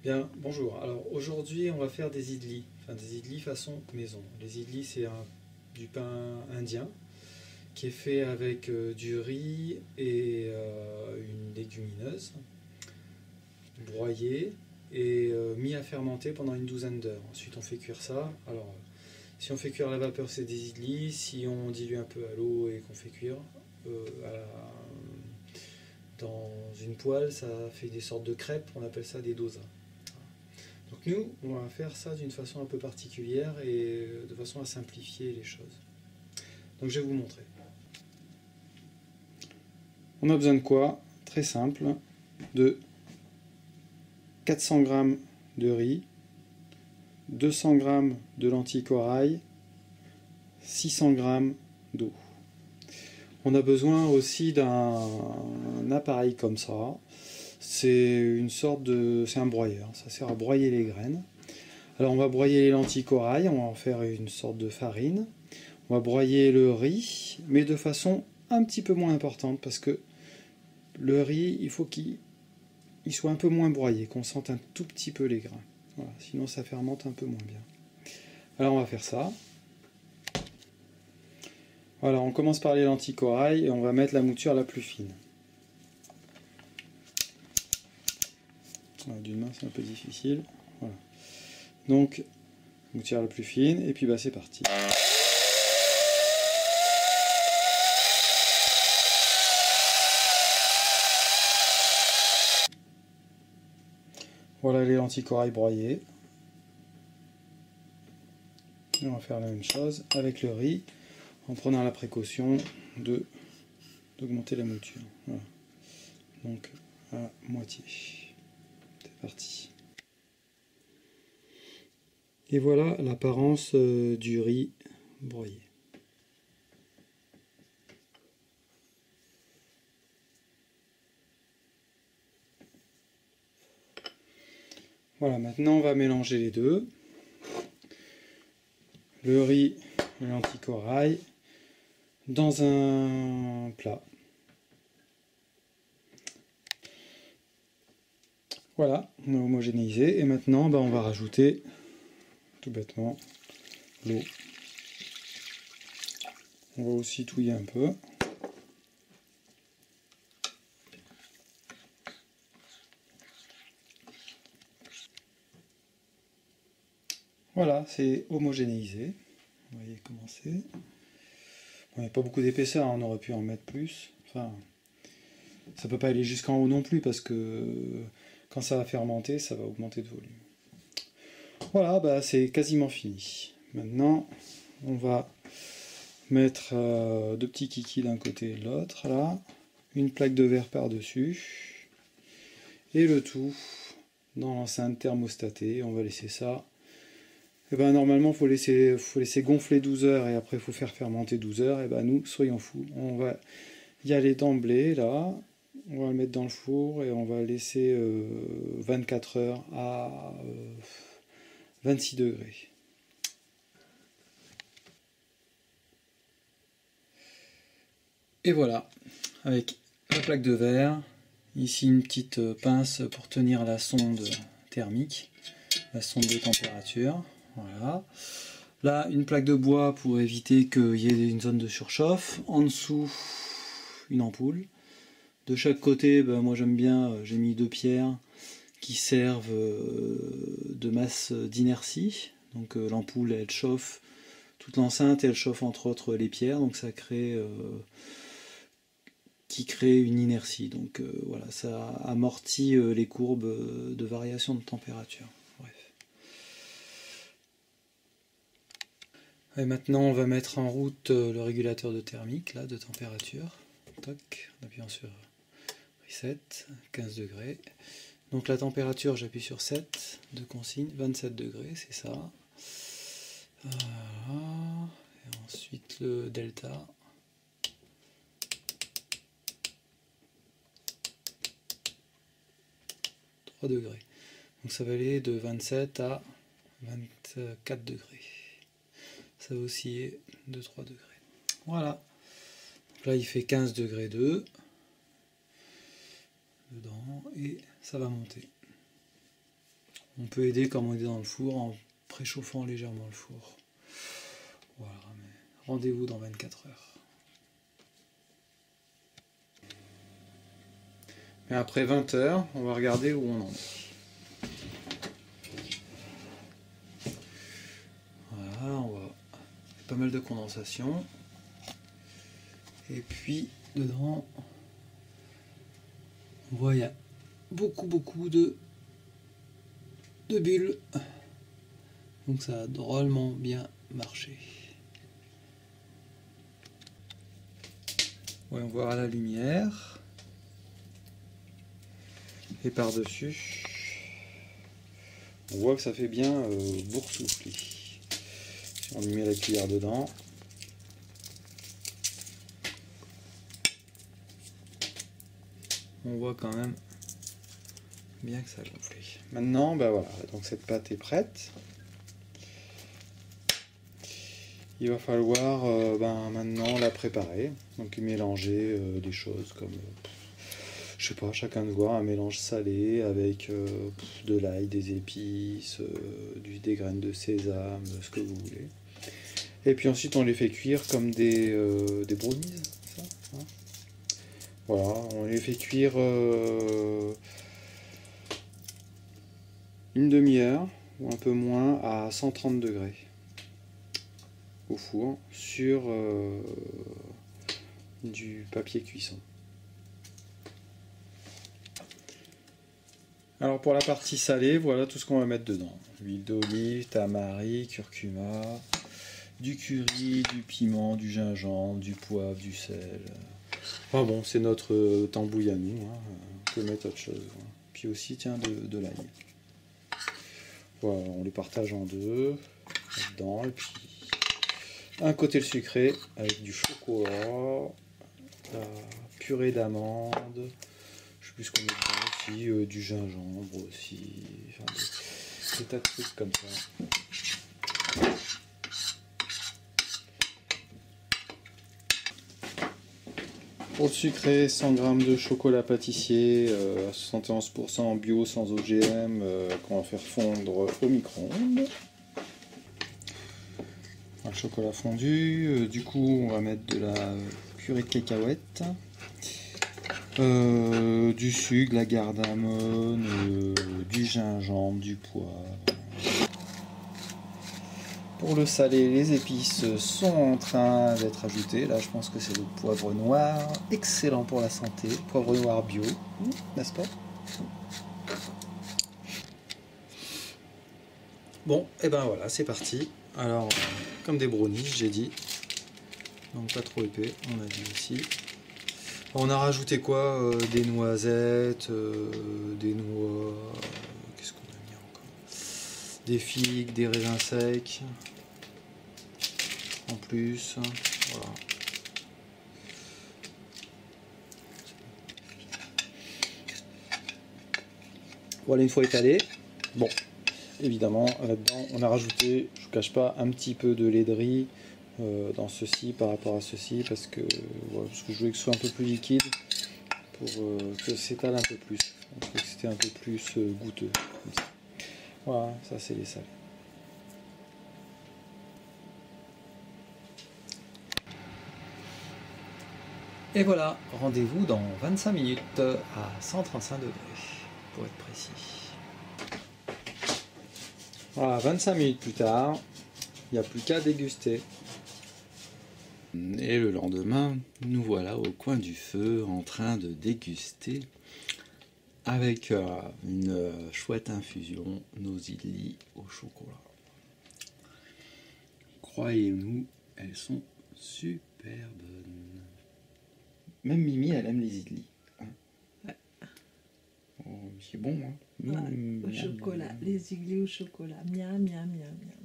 Bien, bonjour. Alors aujourd'hui, on va faire des idlis, des idlis façon maison. Les idlis, c'est du pain indien qui est fait avec du riz et une légumineuse broyée et mis à fermenter pendant une douzaine d'heures. Ensuite, on fait cuire ça. Alors, si on fait cuire à la vapeur, c'est des idlis. Si on dilue un peu à l'eau et qu'on fait cuire dans une poêle, ça fait des sortes de crêpes. On appelle ça des dosas. Donc nous, on va faire ça d'une façon un peu particulière et de façon à simplifier les choses. Donc je vais vous montrer. On a besoin de quoi? Très simple, de 400 g de riz, 200 g de lentilles corail, 600 g d'eau. On a besoin aussi d'un appareil comme ça. C'est un broyeur, ça sert à broyer les graines. Alors on va broyer les lentilles corail, on va en faire une sorte de farine. On va broyer le riz, mais de façon un petit peu moins importante, parce que le riz, il faut qu'il soit un peu moins broyé, qu'on sente un tout petit peu les grains. Voilà, sinon ça fermente un peu moins bien. Alors on va faire ça. Voilà, on commence par les lentilles corail et on va mettre la mouture la plus fine. D'une main c'est un peu difficile. Voilà. Donc, mouture la plus fine, et puis c'est parti. Voilà les lentilles corail broyées. Et on va faire la même chose avec le riz, en prenant la précaution d'augmenter la mouture. Voilà. Donc à moitié. C'est parti. Et voilà l'apparence du riz broyé. Voilà, maintenant on va mélanger les deux. Le riz et les lentilles corail dans un plat. Voilà, on a homogénéisé et maintenant on va rajouter tout bêtement l'eau. On va aussi touiller un peu. Voilà, c'est homogénéisé. Vous voyez comment c'est. Bon, il n'y a pas beaucoup d'épaisseur, on aurait pu en mettre plus. Enfin, ça peut pas aller jusqu'en haut non plus parce que quand ça va fermenter, ça va augmenter de volume. Voilà, c'est quasiment fini. Maintenant, on va mettre deux petits kikis d'un côté et de l'autre, là, une plaque de verre par-dessus, et le tout dans l'enceinte thermostatée. On va laisser ça. Et normalement, il faut laisser gonfler 12 heures et après il faut faire fermenter 12 heures. Et nous, soyons fous, on va y aller d'emblée là. On va le mettre dans le four et on va laisser 24 heures à 26 degrés. Et voilà, avec la plaque de verre, ici une petite pince pour tenir la sonde thermique, la sonde de température. Voilà. Là, une plaque de bois pour éviter qu'il y ait une zone de surchauffe. En dessous, une ampoule. De chaque côté, moi j'aime bien, j'ai mis deux pierres qui servent de masse d'inertie. Donc l'ampoule, elle chauffe toute l'enceinte et elle chauffe entre autres les pierres. Donc ça crée une inertie. Donc voilà, ça amortit les courbes de variation de température. Et maintenant, on va mettre en route le régulateur de thermique, là, de température. Toc, en appuyant sur Reset, 15 degrés. Donc la température, j'appuie sur 7 de consigne, 27 degrés, c'est ça. Voilà. Et ensuite le delta. Degrés. Donc ça va aller de 27 à 24 degrés. Ça va osciller de 3 degrés. Voilà. Donc là il fait 15 degrés 2 dedans et ça va monter. On peut aider comme on est dans le four en préchauffant légèrement le four. Voilà, mais rendez-vous dans 24 heures. Mais après 20 heures, on va regarder où on en est. Voilà, on voit pas mal de condensation. Et puis, dedans, on voit il y a beaucoup de bulles. Donc ça a drôlement bien marché. Ouais, on voit la lumière. Et par-dessus, on voit que ça fait bien boursoufler. Si on y met la cuillère dedans, on voit quand même bien que ça a gonflé. Maintenant, ben voilà, donc cette pâte est prête. Il va falloir maintenant la préparer. Donc mélanger des choses comme, je sais pas, chacun de voir, un mélange salé avec de l'ail, des épices, des graines de sésame, ce que vous voulez. Et puis ensuite on les fait cuire comme des brownies, ça, hein. Voilà, on les fait cuire une demi-heure ou un peu moins à 130 degrés au four sur du papier cuisson. Alors pour la partie salée, voilà tout ce qu'on va mettre dedans. Huile d'olive, tamari, curcuma, du curry, du piment, du gingembre, du poivre, du sel. Enfin bon, c'est notre tambouille à nous, hein. On peut mettre autre chose. Voilà. Puis aussi, tiens, de l'ail. Voilà, on les partage en deux, là-dedans, et puis un côté le sucré avec du chocolat, la purée d'amande, je sais plus ce qu'on met dedans aussi, du gingembre aussi, enfin, des tas de trucs comme ça. Pour le sucré, 100 g de chocolat pâtissier à 71% bio sans OGM qu'on va faire fondre au micro-ondes. Le chocolat fondu, du coup on va mettre de la purée de cacahuètes, du sucre, de la cardamome, du gingembre, du poivre. Pour le salé, les épices sont en train d'être ajoutées. Là, je pense que c'est le poivre noir, excellent pour la santé. Poivre noir bio, n'est-ce pas? Bon, et ben voilà, c'est parti. Alors, comme des brownies, j'ai dit. Donc pas trop épais, on a dit aussi. On a rajouté quoi? Des noisettes, des noix... Qu'est-ce qu'on a mis encore? Des figues, des raisins secs. En plus, voilà. Voilà, une fois étalé, bon, évidemment, là-dedans, on a rajouté, je ne vous cache pas, un petit peu de lait de riz dans ceci par rapport à ceci, parce que je voulais que ce soit un peu plus liquide, pour que ça s'étale un peu plus, donc que c'était un peu plus goûteux. Comme ça. Voilà, ça c'est les salés. Et voilà, rendez-vous dans 25 minutes à 135 degrés, pour être précis. Voilà, 25 minutes plus tard, il n'y a plus qu'à déguster. Et le lendemain, nous voilà au coin du feu en train de déguster avec une chouette infusion nos idlis au chocolat. Croyez-nous, elles sont super bonnes. Même Mimi, elle aime les idlis. Ouais. Oh, c'est bon, hein. Ouais, au chocolat, les idlis au chocolat. Miam, miam, miam, miam.